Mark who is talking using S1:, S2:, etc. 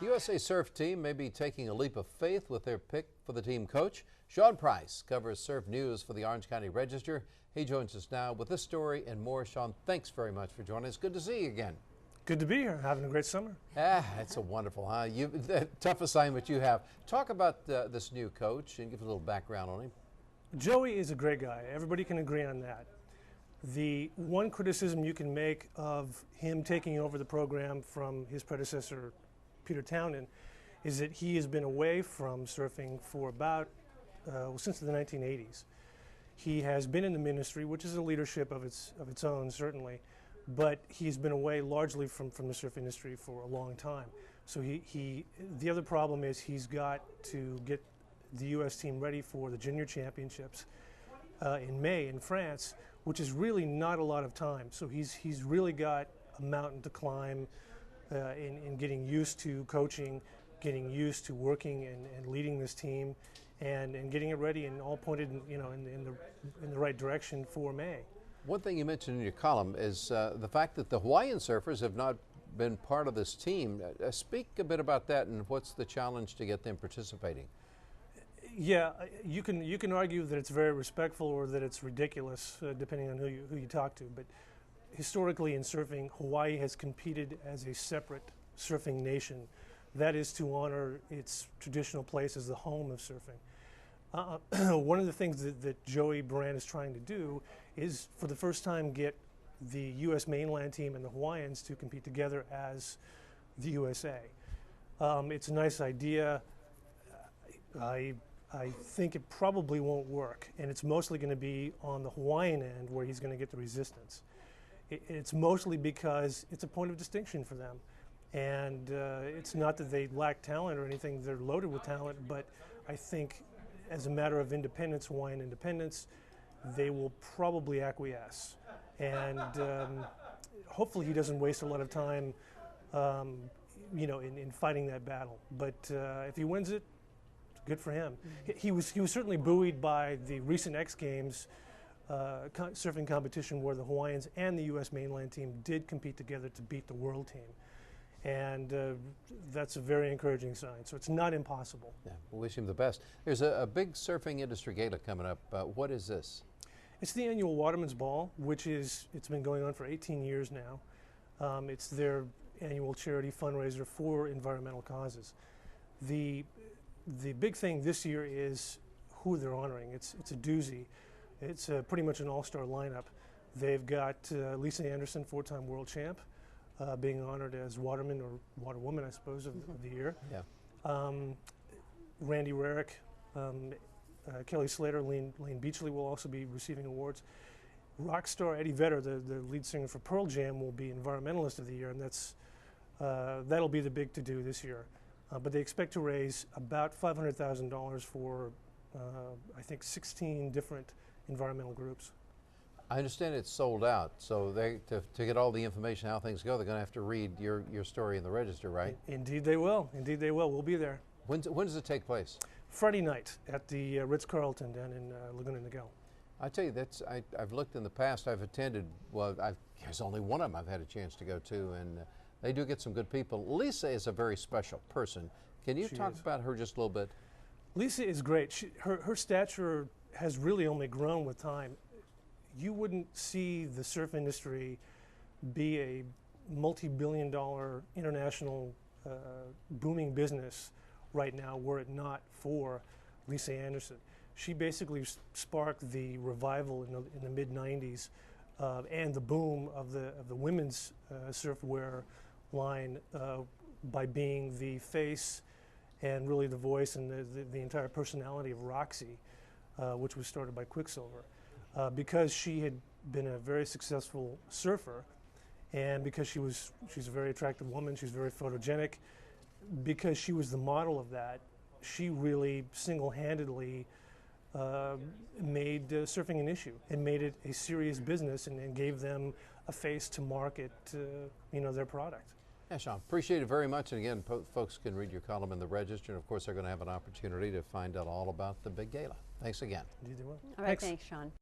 S1: The USA Surf team may be taking a leap of faith with their pick for the team coach. Sean Price covers surf news for the Orange County Register. He joins us now with this story and more. Sean, thanks very much for joining us. Good to see you again.
S2: Good to be here. Having a great summer.
S1: It's a wonderful, the tough assignment you have. Talk about this new coach and give a little background on him.
S2: Joey is a great guy. Everybody can agree on that. The one criticism you can make of him taking over the program from his predecessor, Peter Townend, is that he has been away from surfing for about, since the 1980s. He has been in the ministry, which is a leadership of its own, certainly, but he's been away largely from the surf industry for a long time. So the other problem is he's got to get the U.S. team ready for the Junior Championships in May in France, which is really not a lot of time. So he's really got a mountain to climb in getting used to coaching, getting used to working and leading this team, and getting it ready and all pointed in the right direction for May.
S1: One thing you mentioned in your column is the fact that the Hawaiian surfers have not been part of this team. Speak a bit about that and what's the challenge to get them participating.
S2: Yeah, you can argue that it's very respectful or that it's ridiculous, depending on who you talk to. But historically in surfing, Hawaii has competed as a separate surfing nation. That is to honor its traditional place as the home of surfing. One of the things that Joey Brand is trying to do is, for the first time, get the U.S. mainland team and the Hawaiians to compete together as the USA. It's a nice idea. I think it probably won't work, and it's mostly going to be on the Hawaiian end where he's going to get the resistance. It's mostly because it's a point of distinction for them. And it's not that they lack talent or anything, they're loaded with talent, but I think as a matter of independence, Hawaiian independence, they will probably acquiesce. And hopefully he doesn't waste a lot of time in fighting that battle. But if he wins it, good for him. He was certainly buoyed by the recent X Games surfing competition where the Hawaiians and the U.S. mainland team did compete together to beat the world team. And that's a very encouraging sign. So it's not impossible.
S1: Yeah, we'll wish him the best. There's a big surfing industry gala coming up. What is this?
S2: It's the annual Waterman's Ball, it's been going on for 18 years now. It's their annual charity fundraiser for environmental causes. The big thing this year is who they're honoring. It's a doozy. It's pretty much an all-star lineup. They've got Lisa Anderson, four-time world champ, being honored as Waterman or Waterwoman, I suppose, of the year.
S1: Yeah.
S2: Randy Rarick, Kelly Slater, Lane Beachley will also be receiving awards. Rock star Eddie Vedder, the lead singer for Pearl Jam, will be Environmentalist of the Year, and that'll be the big to-do this year. But they expect to raise about $500,000 for, I think, 16 different environmental groups.
S1: I understand it's sold out, so to get all the information how things go, they're going to have to read your story in the Register, right?
S2: Indeed they will. Indeed they will. We'll be there.
S1: When does it take place?
S2: Friday night at the Ritz-Carlton down in Laguna Niguel.
S1: I tell you, I've looked in the past. I've attended. Well, there's only one of them I've had a chance to go to, and they do get some good people. Lisa is a very special person. Can you talk about her just a little bit?
S2: Lisa is great. Her stature has really only grown with time. You wouldn't see the surf industry be a multi-billion-dollar international booming business right now were it not for Lisa Anderson. She basically sparked the revival in the mid-90s and the boom of the women's surfwear line by being the face and really the voice and the entire personality of Roxy, which was started by Quicksilver. Because she had been a very successful surfer, and because she's a very attractive woman, she's very photogenic, because she was the model of that, she really single-handedly made surfing an issue and made it a serious business and gave them a face to market their product.
S1: Yeah, Sean, appreciate it very much. And again, folks can read your column in the Register, and of course they're going to have an opportunity to find out all about the big gala. Thanks again.
S2: Indeed they will.
S3: All right, thanks Sean.